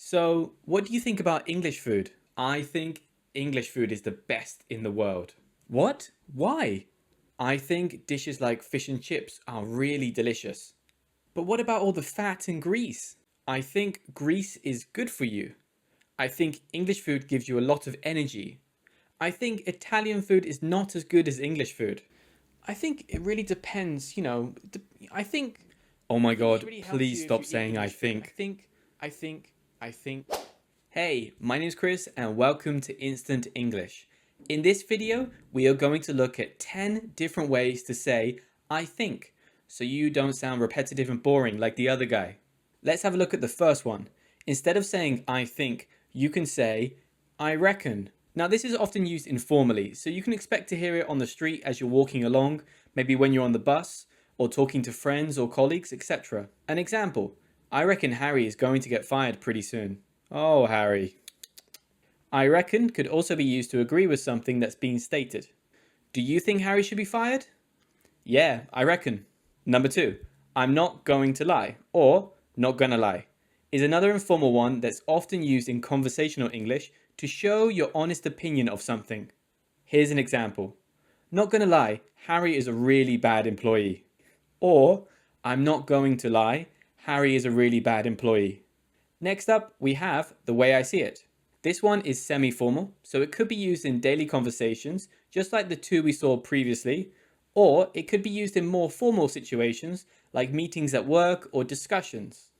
So, what do you think about English food? I think English food is the best in the world. What? Why? I think dishes like fish and chips are really delicious. But what about all the fat and grease? I think grease is good for you. I think English food gives you a lot of energy. I think Italian food is not as good as English food. I think it really depends, I think. Oh my god, please stop saying I think. I think. Hey, my name is Chris and welcome to Instant English. In this video, we are going to look at 10 different ways to say I think, so you don't sound repetitive and boring like the other guy. Let's have a look at the first one. Instead of saying I think, you can say I reckon. Now this is often used informally, so you can expect to hear it on the street as you're walking along, maybe when you're on the bus, or talking to friends or colleagues, etc. An example, I reckon Harry is going to get fired pretty soon. Oh, Harry. I reckon could also be used to agree with something that's being stated. Do you think Harry should be fired? Yeah, I reckon. Number 2, I'm not going to lie, or not gonna lie, is another informal one that's often used in conversational English to show your honest opinion of something. Here's an example. Not gonna lie, Harry is a really bad employee. Or, I'm not going to lie, Harry is a really bad employee. Next up, we have the way I see it. This one is semi-formal, so it could be used in daily conversations, just like the two we saw previously, or it could be used in more formal situations, like meetings at work or discussions.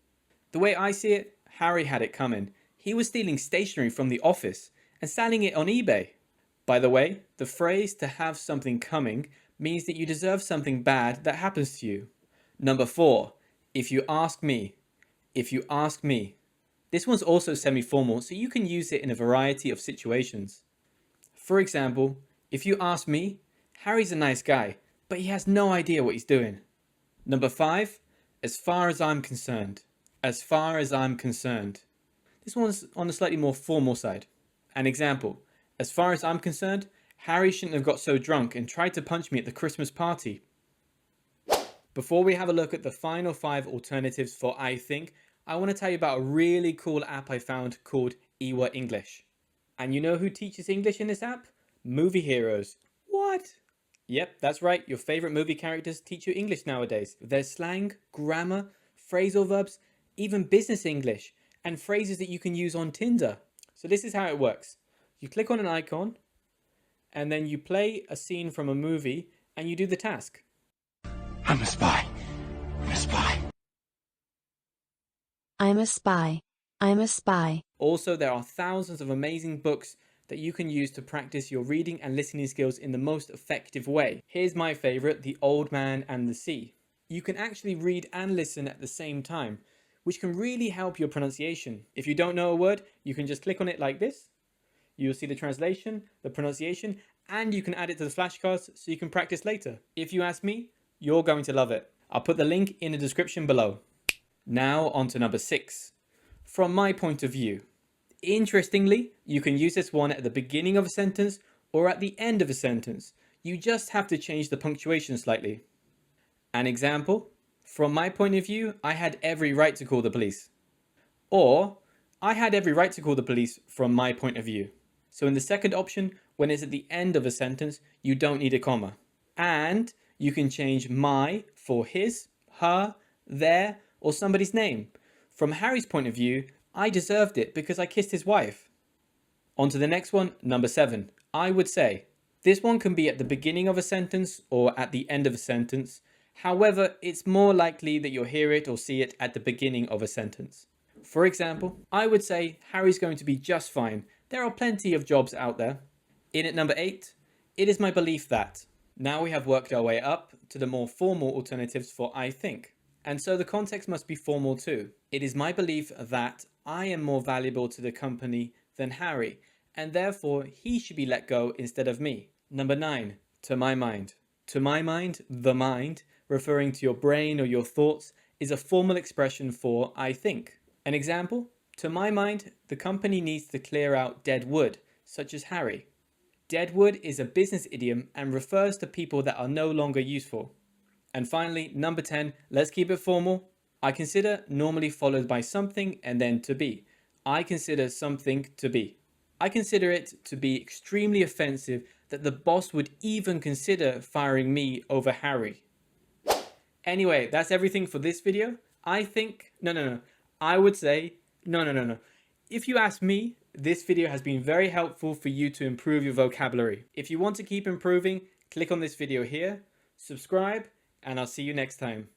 The way I see it, Harry had it coming. He was stealing stationery from the office and selling it on eBay. By the way, the phrase to have something coming means that you deserve something bad that happens to you. Number 4, if you ask me. If you ask me. This one's also semi-formal, so you can use it in a variety of situations. For example, if you ask me, Harry's a nice guy, but he has no idea what he's doing. Number 5, as far as I'm concerned. As far as I'm concerned. This one's on the slightly more formal side. An example, as far as I'm concerned, Harry shouldn't have got so drunk and tried to punch me at the Christmas party. Before we have a look at the final 5 alternatives for I think, I want to tell you about a really cool app I found called Ewa English. And you know who teaches English in this app? Movie heroes. What? Yep, that's right, your favourite movie characters teach you English nowadays. There's slang, grammar, phrasal verbs, even business English, and phrases that you can use on Tinder. So this is how it works. You click on an icon, and then you play a scene from a movie, and you do the task. I'm a spy. I'm a spy. I'm a spy. I'm a spy. Also, there are thousands of amazing books that you can use to practice your reading and listening skills in the most effective way. Here's my favourite, The Old Man and the Sea. You can actually read and listen at the same time, which can really help your pronunciation. If you don't know a word, you can just click on it like this. You'll see the translation, the pronunciation, and you can add it to the flashcards so you can practice later. If you ask me, you're going to love it. I'll put the link in the description below. Now on to number 6. From my point of view. Interestingly, you can use this one at the beginning of a sentence or at the end of a sentence. You just have to change the punctuation slightly. An example, from my point of view, I had every right to call the police. Or, I had every right to call the police from my point of view. So in the second option, when it's at the end of a sentence, you don't need a comma. And you can change my for his, her, their, or somebody's name. From Harry's point of view, I deserved it because I kissed his wife. On to the next one, number 7. I would say. This one can be at the beginning of a sentence or at the end of a sentence. However, it's more likely that you'll hear it or see it at the beginning of a sentence. For example, I would say Harry's going to be just fine. There are plenty of jobs out there. In at number 8, it is my belief that. Now we have worked our way up to the more formal alternatives for I think. And so the context must be formal too. It is my belief that I am more valuable to the company than Harry, and therefore he should be let go instead of me. Number 9, to my mind. To my mind, the mind, referring to your brain or your thoughts, is a formal expression for I think. An example, to my mind, the company needs to clear out dead wood, such as Harry. Dead wood is a business idiom and refers to people that are no longer useful. And finally, number 10, let's keep it formal. I consider normally followed by something and then to be. I consider something to be. I consider it to be extremely offensive that the boss would even consider firing me over Harry. Anyway, that's everything for this video. I think, no. I would say, no. If you ask me, this video has been very helpful for you to improve your vocabulary. If you want to keep improving, click on this video here, subscribe, and I'll see you next time.